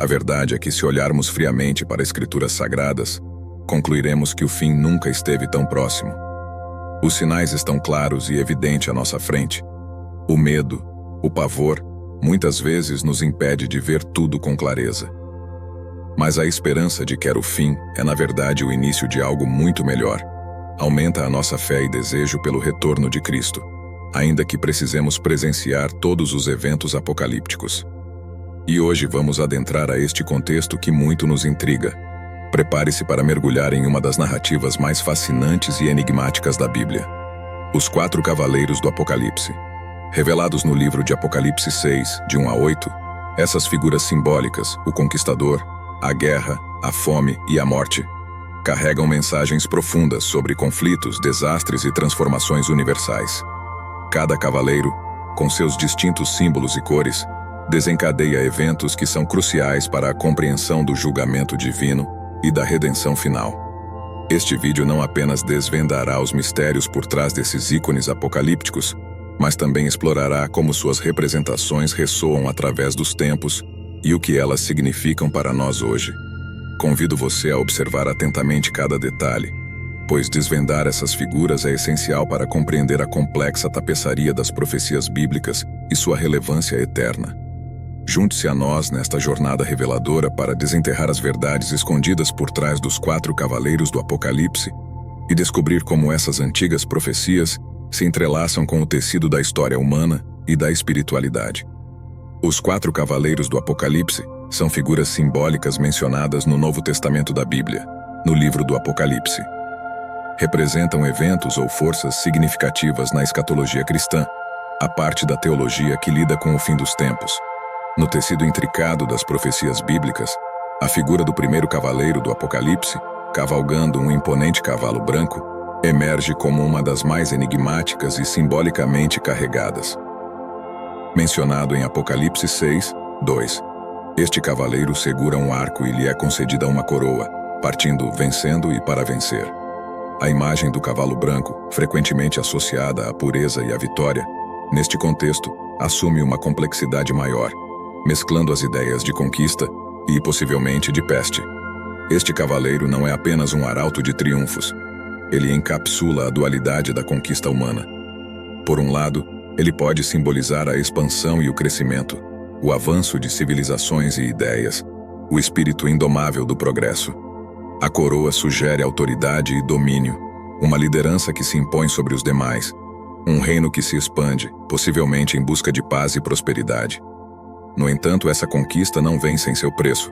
A verdade é que, se olharmos friamente para as Escrituras Sagradas, concluiremos que o fim nunca esteve tão próximo. Os sinais estão claros e evidentes à nossa frente. O medo, o pavor, muitas vezes nos impede de ver tudo com clareza. Mas a esperança de que era o fim é, na verdade, o início de algo muito melhor. Aumenta a nossa fé e desejo pelo retorno de Cristo, ainda que precisemos presenciar todos os eventos apocalípticos. E hoje vamos adentrar a este contexto que muito nos intriga. Prepare-se para mergulhar em uma das narrativas mais fascinantes e enigmáticas da Bíblia. Os 4 cavaleiros do Apocalipse. Revelados no livro de Apocalipse 6, de 1 a 8, essas figuras simbólicas, o conquistador, a guerra, a fome e a morte, carregam mensagens profundas sobre conflitos, desastres e transformações universais. Cada cavaleiro, com seus distintos símbolos e cores, desencadeia eventos que são cruciais para a compreensão do julgamento divino e da redenção final. Este vídeo não apenas desvendará os mistérios por trás desses ícones apocalípticos, mas também explorará como suas representações ressoam através dos tempos e o que elas significam para nós hoje. Convido você a observar atentamente cada detalhe, pois desvendar essas figuras é essencial para compreender a complexa tapeçaria das profecias bíblicas e sua relevância eterna. Junte-se a nós nesta jornada reveladora para desenterrar as verdades escondidas por trás dos 4 cavaleiros do Apocalipse e descobrir como essas antigas profecias se entrelaçam com o tecido da história humana e da espiritualidade. Os 4 cavaleiros do Apocalipse são figuras simbólicas mencionadas no Novo Testamento da Bíblia, no livro do Apocalipse. Representam eventos ou forças significativas na escatologia cristã, a parte da teologia que lida com o fim dos tempos. No tecido intricado das profecias bíblicas, a figura do primeiro cavaleiro do Apocalipse, cavalgando um imponente cavalo branco, emerge como uma das mais enigmáticas e simbolicamente carregadas. Mencionado em Apocalipse 6, 2. Este cavaleiro segura um arco e lhe é concedida uma coroa, partindo vencendo e para vencer. A imagem do cavalo branco, frequentemente associada à pureza e à vitória, neste contexto, assume uma complexidade maior, mesclando as ideias de conquista e, possivelmente, de peste. Este cavaleiro não é apenas um arauto de triunfos. Ele encapsula a dualidade da conquista humana. Por um lado, ele pode simbolizar a expansão e o crescimento, o avanço de civilizações e ideias, o espírito indomável do progresso. A coroa sugere autoridade e domínio, uma liderança que se impõe sobre os demais, um reino que se expande, possivelmente em busca de paz e prosperidade. No entanto, essa conquista não vem sem seu preço.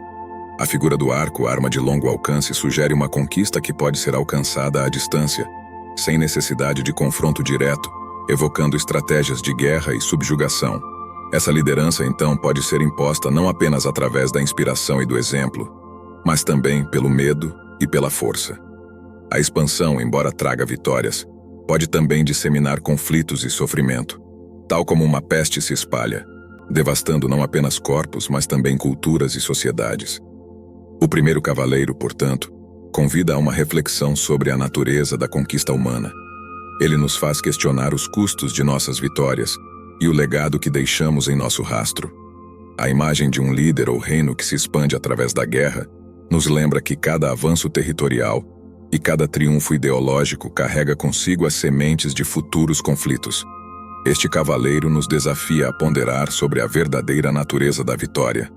A figura do arco, arma de longo alcance, sugere uma conquista que pode ser alcançada à distância, sem necessidade de confronto direto, evocando estratégias de guerra e subjugação. Essa liderança, então, pode ser imposta não apenas através da inspiração e do exemplo, mas também pelo medo e pela força. A expansão, embora traga vitórias, pode também disseminar conflitos e sofrimento, tal como uma peste se espalha, devastando não apenas corpos, mas também culturas e sociedades. O primeiro cavaleiro, portanto, convida a uma reflexão sobre a natureza da conquista humana. Ele nos faz questionar os custos de nossas vitórias e o legado que deixamos em nosso rastro. A imagem de um líder ou reino que se expande através da guerra nos lembra que cada avanço territorial e cada triunfo ideológico carrega consigo as sementes de futuros conflitos. Este cavaleiro nos desafia a ponderar sobre a verdadeira natureza da vitória.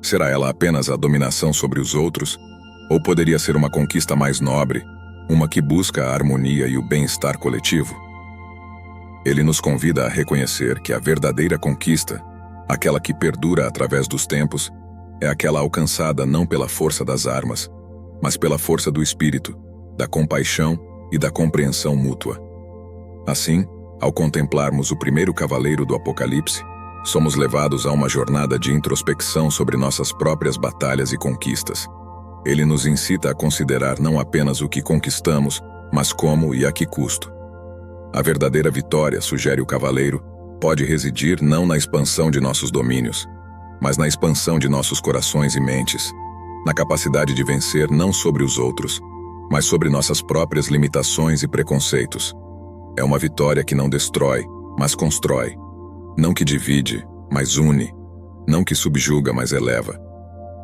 Será ela apenas a dominação sobre os outros? Ou poderia ser uma conquista mais nobre, uma que busca a harmonia e o bem-estar coletivo? Ele nos convida a reconhecer que a verdadeira conquista, aquela que perdura através dos tempos, é aquela alcançada não pela força das armas, mas pela força do espírito, da compaixão e da compreensão mútua. Assim, ao contemplarmos o primeiro cavaleiro do Apocalipse, somos levados a uma jornada de introspecção sobre nossas próprias batalhas e conquistas. Ele nos incita a considerar não apenas o que conquistamos, mas como e a que custo. A verdadeira vitória, sugere o cavaleiro, pode residir não na expansão de nossos domínios, mas na expansão de nossos corações e mentes, na capacidade de vencer não sobre os outros, mas sobre nossas próprias limitações e preconceitos. É uma vitória que não destrói, mas constrói. Não que divide, mas une. Não que subjuga, mas eleva.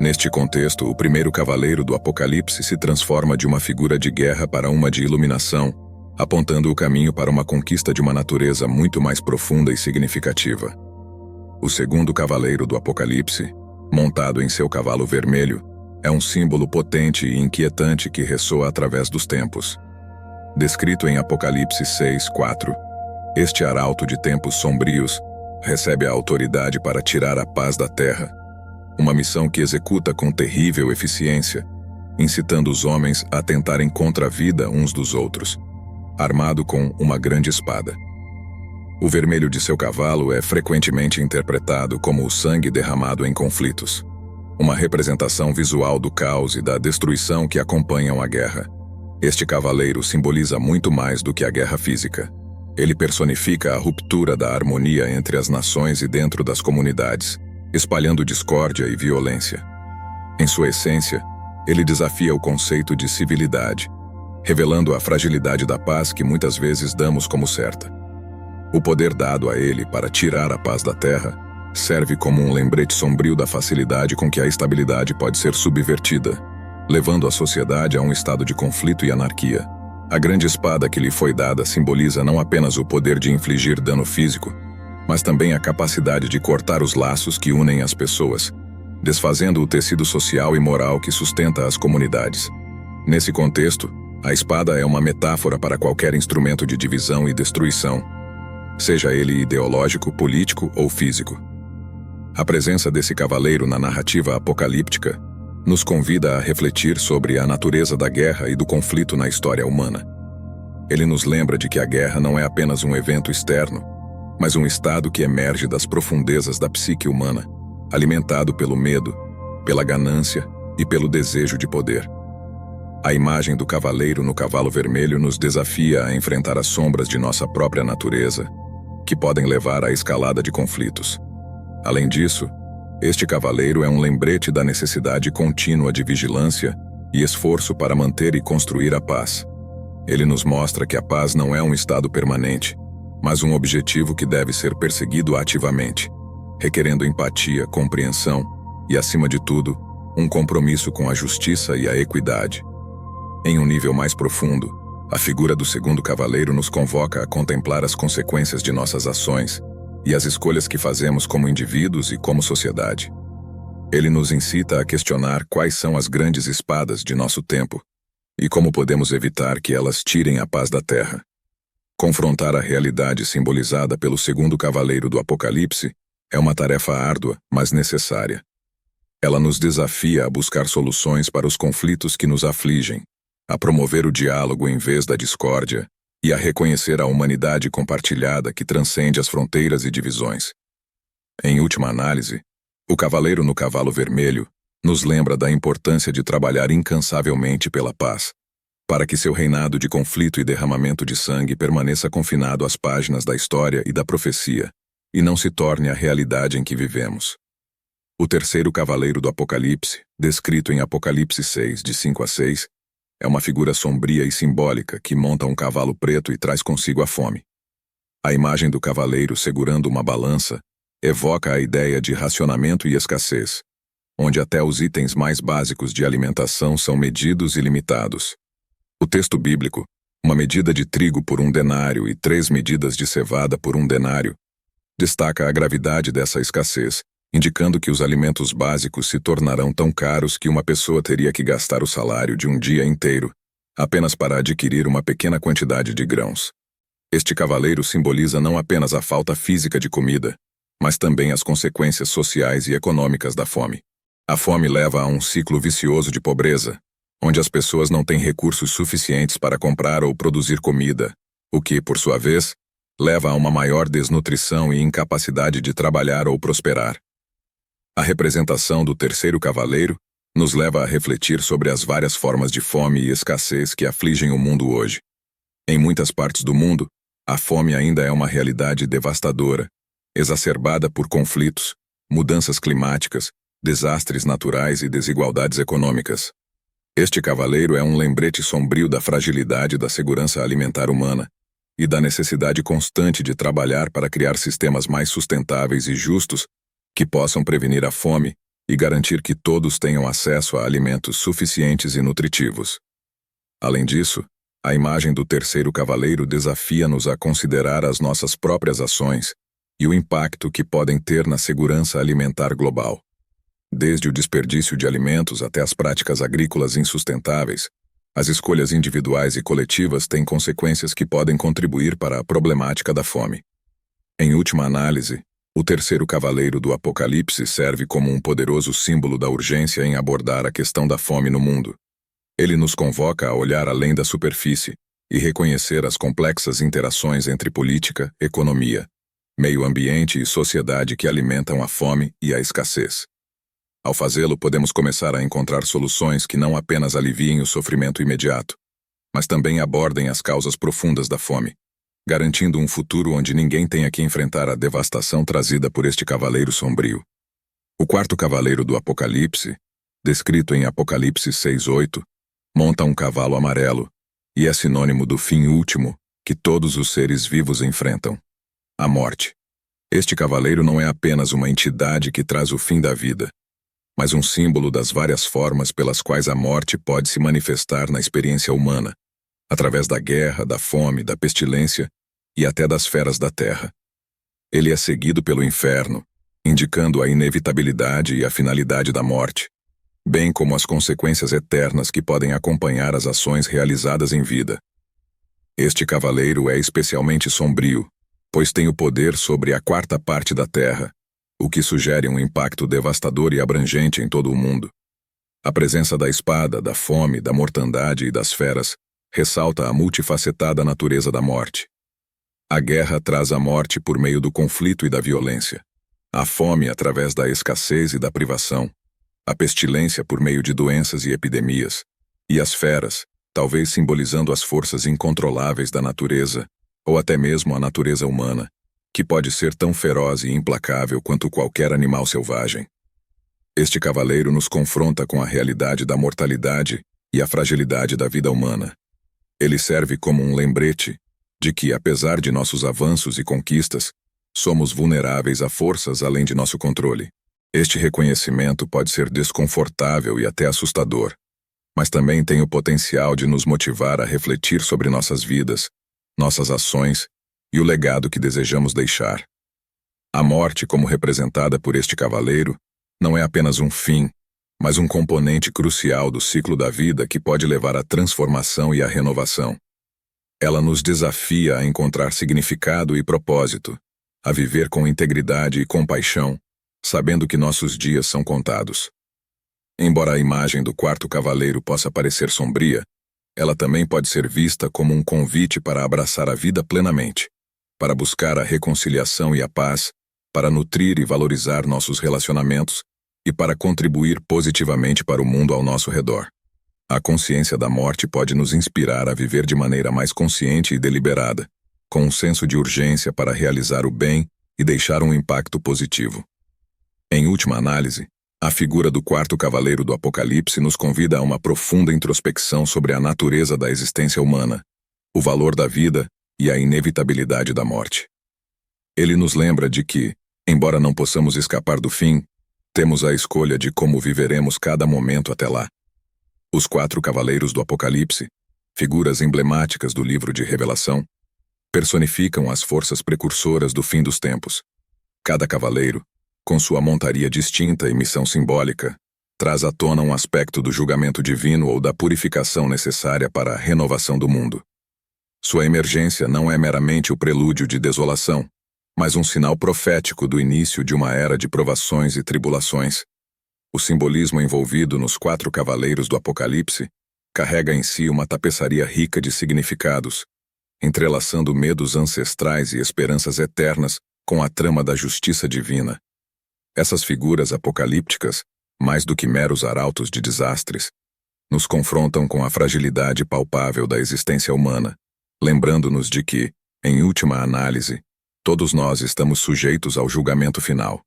Neste contexto, o primeiro cavaleiro do Apocalipse se transforma de uma figura de guerra para uma de iluminação, apontando o caminho para uma conquista de uma natureza muito mais profunda e significativa. O segundo cavaleiro do Apocalipse, montado em seu cavalo vermelho, é um símbolo potente e inquietante que ressoa através dos tempos. Descrito em Apocalipse 6:4, este arauto de tempos sombrios recebe a autoridade para tirar a paz da terra, uma missão que executa com terrível eficiência, incitando os homens a atentarem contra a vida uns dos outros, armado com uma grande espada. O vermelho de seu cavalo é frequentemente interpretado como o sangue derramado em conflitos, uma representação visual do caos e da destruição que acompanham a guerra. Este cavaleiro simboliza muito mais do que a guerra física. Ele personifica a ruptura da harmonia entre as nações e dentro das comunidades, espalhando discórdia e violência. Em sua essência, ele desafia o conceito de civilidade, revelando a fragilidade da paz que muitas vezes damos como certa. O poder dado a ele para tirar a paz da terra serve como um lembrete sombrio da facilidade com que a estabilidade pode ser subvertida, levando a sociedade a um estado de conflito e anarquia. A grande espada que lhe foi dada simboliza não apenas o poder de infligir dano físico, mas também a capacidade de cortar os laços que unem as pessoas, desfazendo o tecido social e moral que sustenta as comunidades. Nesse contexto, a espada é uma metáfora para qualquer instrumento de divisão e destruição, seja ele ideológico, político ou físico. A presença desse cavaleiro na narrativa apocalíptica nos convida a refletir sobre a natureza da guerra e do conflito na história humana. Ele nos lembra de que a guerra não é apenas um evento externo, mas um estado que emerge das profundezas da psique humana, alimentado pelo medo, pela ganância e pelo desejo de poder. A imagem do cavaleiro no cavalo vermelho nos desafia a enfrentar as sombras de nossa própria natureza, que podem levar à escalada de conflitos. Além disso, este cavaleiro é um lembrete da necessidade contínua de vigilância e esforço para manter e construir a paz. Ele nos mostra que a paz não é um estado permanente, mas um objetivo que deve ser perseguido ativamente, requerendo empatia, compreensão e, acima de tudo, um compromisso com a justiça e a equidade. Em um nível mais profundo, a figura do segundo cavaleiro nos convoca a contemplar as consequências de nossas ações e as escolhas que fazemos como indivíduos e como sociedade. Ele nos incita a questionar quais são as grandes espadas de nosso tempo e como podemos evitar que elas tirem a paz da terra. Confrontar a realidade simbolizada pelo segundo cavaleiro do Apocalipse é uma tarefa árdua, mas necessária. Ela nos desafia a buscar soluções para os conflitos que nos afligem, a promover o diálogo em vez da discórdia e a reconhecer a humanidade compartilhada que transcende as fronteiras e divisões. Em última análise, o cavaleiro no cavalo vermelho nos lembra da importância de trabalhar incansavelmente pela paz, para que seu reinado de conflito e derramamento de sangue permaneça confinado às páginas da história e da profecia, e não se torne a realidade em que vivemos. O terceiro cavaleiro do Apocalipse, descrito em Apocalipse 6, de 5-6, é uma figura sombria e simbólica que monta um cavalo preto e traz consigo a fome. A imagem do cavaleiro segurando uma balança evoca a ideia de racionamento e escassez, onde até os itens mais básicos de alimentação são medidos e limitados. O texto bíblico, uma medida de trigo por 1 denário e 3 medidas de cevada por 1 denário, destaca a gravidade dessa escassez, indicando que os alimentos básicos se tornarão tão caros que uma pessoa teria que gastar o salário de um dia inteiro apenas para adquirir uma pequena quantidade de grãos. Este cavaleiro simboliza não apenas a falta física de comida, mas também as consequências sociais e econômicas da fome. A fome leva a um ciclo vicioso de pobreza, onde as pessoas não têm recursos suficientes para comprar ou produzir comida, o que, por sua vez, leva a uma maior desnutrição e incapacidade de trabalhar ou prosperar. A representação do terceiro cavaleiro nos leva a refletir sobre as várias formas de fome e escassez que afligem o mundo hoje. Em muitas partes do mundo, a fome ainda é uma realidade devastadora, exacerbada por conflitos, mudanças climáticas, desastres naturais e desigualdades econômicas. Este cavaleiro é um lembrete sombrio da fragilidade da segurança alimentar humana e da necessidade constante de trabalhar para criar sistemas mais sustentáveis e justos que possam prevenir a fome e garantir que todos tenham acesso a alimentos suficientes e nutritivos. Além disso, a imagem do terceiro cavaleiro desafia-nos a considerar as nossas próprias ações e o impacto que podem ter na segurança alimentar global. Desde o desperdício de alimentos até as práticas agrícolas insustentáveis, as escolhas individuais e coletivas têm consequências que podem contribuir para a problemática da fome. Em última análise, o terceiro cavaleiro do Apocalipse serve como um poderoso símbolo da urgência em abordar a questão da fome no mundo. Ele nos convoca a olhar além da superfície e reconhecer as complexas interações entre política, economia, meio ambiente e sociedade que alimentam a fome e a escassez. Ao fazê-lo, podemos começar a encontrar soluções que não apenas aliviem o sofrimento imediato, mas também abordem as causas profundas da fome, garantindo um futuro onde ninguém tenha que enfrentar a devastação trazida por este cavaleiro sombrio. O quarto cavaleiro do Apocalipse, descrito em Apocalipse 6:8, monta um cavalo amarelo e é sinônimo do fim último que todos os seres vivos enfrentam: a morte. Este cavaleiro não é apenas uma entidade que traz o fim da vida, mas um símbolo das várias formas pelas quais a morte pode se manifestar na experiência humana, através da guerra, da fome, da pestilência e até das feras da terra. Ele é seguido pelo inferno, indicando a inevitabilidade e a finalidade da morte, bem como as consequências eternas que podem acompanhar as ações realizadas em vida. Este cavaleiro é especialmente sombrio, pois tem o poder sobre a quarta parte da terra, o que sugere um impacto devastador e abrangente em todo o mundo. A presença da espada, da fome, da mortandade e das feras ressalta a multifacetada natureza da morte. A guerra traz a morte por meio do conflito e da violência, a fome através da escassez e da privação, a pestilência por meio de doenças e epidemias, e as feras, talvez simbolizando as forças incontroláveis da natureza, ou até mesmo a natureza humana, que pode ser tão feroz e implacável quanto qualquer animal selvagem. Este cavaleiro nos confronta com a realidade da mortalidade e a fragilidade da vida humana. Ele serve como um lembrete de que, apesar de nossos avanços e conquistas, somos vulneráveis a forças além de nosso controle. Este reconhecimento pode ser desconfortável e até assustador, mas também tem o potencial de nos motivar a refletir sobre nossas vidas, nossas ações e o legado que desejamos deixar. A morte, como representada por este cavaleiro, não é apenas um fim, mas um componente crucial do ciclo da vida que pode levar à transformação e à renovação. Ela nos desafia a encontrar significado e propósito, a viver com integridade e compaixão, sabendo que nossos dias são contados. Embora a imagem do quarto cavaleiro possa parecer sombria, ela também pode ser vista como um convite para abraçar a vida plenamente, para buscar a reconciliação e a paz, para nutrir e valorizar nossos relacionamentos e para contribuir positivamente para o mundo ao nosso redor. A consciência da morte pode nos inspirar a viver de maneira mais consciente e deliberada, com um senso de urgência para realizar o bem e deixar um impacto positivo. Em última análise, a figura do quarto cavaleiro do Apocalipse nos convida a uma profunda introspecção sobre a natureza da existência humana, o valor da vida e a inevitabilidade da morte. Ele nos lembra de que, embora não possamos escapar do fim, temos a escolha de como viveremos cada momento até lá. Os quatro cavaleiros do Apocalipse, figuras emblemáticas do livro de Revelação, personificam as forças precursoras do fim dos tempos. Cada cavaleiro, com sua montaria distinta e missão simbólica, traz à tona um aspecto do julgamento divino ou da purificação necessária para a renovação do mundo. Sua emergência não é meramente o prelúdio de desolação, mas um sinal profético do início de uma era de provações e tribulações. O simbolismo envolvido nos quatro cavaleiros do Apocalipse carrega em si uma tapeçaria rica de significados, entrelaçando medos ancestrais e esperanças eternas com a trama da justiça divina. Essas figuras apocalípticas, mais do que meros arautos de desastres, nos confrontam com a fragilidade palpável da existência humana, lembrando-nos de que, em última análise, todos nós estamos sujeitos ao julgamento final.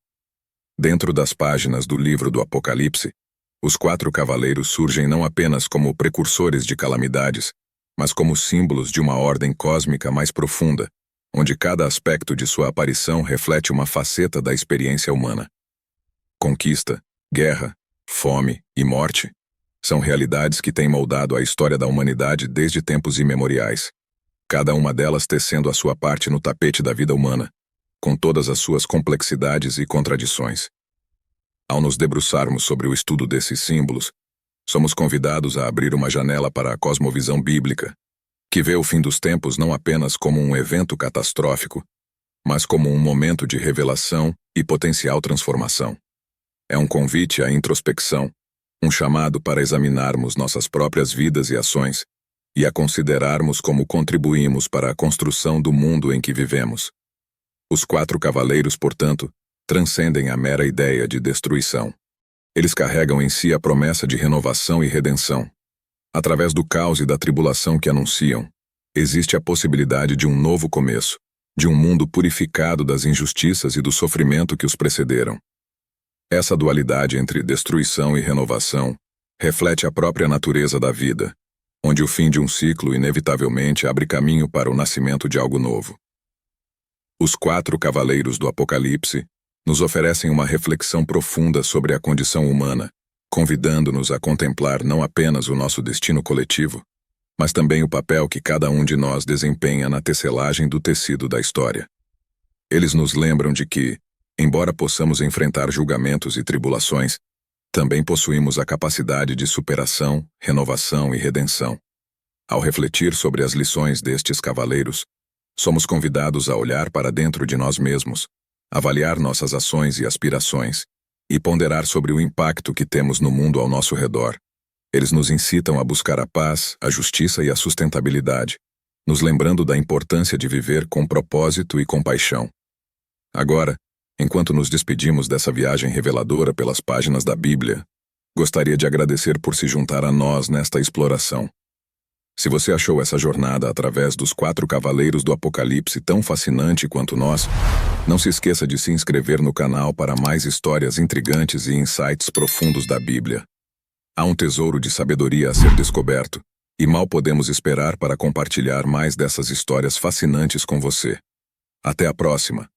Dentro das páginas do livro do Apocalipse, os quatro cavaleiros surgem não apenas como precursores de calamidades, mas como símbolos de uma ordem cósmica mais profunda, onde cada aspecto de sua aparição reflete uma faceta da experiência humana. Conquista, Guerra, fome e morte são realidades que têm moldado a história da humanidade desde tempos imemoriais, cada uma delas tecendo a sua parte no tapete da vida humana, com todas as suas complexidades e contradições. Ao nos debruçarmos sobre o estudo desses símbolos, somos convidados a abrir uma janela para a cosmovisão bíblica, que vê o fim dos tempos não apenas como um evento catastrófico, mas como um momento de revelação e potencial transformação. É um convite à introspecção, um chamado para examinarmos nossas próprias vidas e ações e a considerarmos como contribuímos para a construção do mundo em que vivemos. Os 4 cavaleiros, portanto, transcendem a mera ideia de destruição. Eles carregam em si a promessa de renovação e redenção. Através do caos e da tribulação que anunciam, existe a possibilidade de um novo começo, de um mundo purificado das injustiças e do sofrimento que os precederam. Essa dualidade entre destruição e renovação reflete a própria natureza da vida, onde o fim de um ciclo inevitavelmente abre caminho para o nascimento de algo novo. Os 4 cavaleiros do Apocalipse nos oferecem uma reflexão profunda sobre a condição humana, convidando-nos a contemplar não apenas o nosso destino coletivo, mas também o papel que cada um de nós desempenha na tecelagem do tecido da história. Eles nos lembram de que, embora possamos enfrentar julgamentos e tribulações, também possuímos a capacidade de superação, renovação e redenção. Ao refletir sobre as lições destes cavaleiros, somos convidados a olhar para dentro de nós mesmos, avaliar nossas ações e aspirações, e ponderar sobre o impacto que temos no mundo ao nosso redor. Eles nos incitam a buscar a paz, a justiça e a sustentabilidade, nos lembrando da importância de viver com propósito e compaixão. Agora, enquanto nos despedimos dessa viagem reveladora pelas páginas da Bíblia, gostaria de agradecer por se juntar a nós nesta exploração. Se você achou essa jornada através dos 4 cavaleiros do Apocalipse tão fascinante quanto nós, não se esqueça de se inscrever no canal para mais histórias intrigantes e insights profundos da Bíblia. Há um tesouro de sabedoria a ser descoberto, e mal podemos esperar para compartilhar mais dessas histórias fascinantes com você. Até a próxima!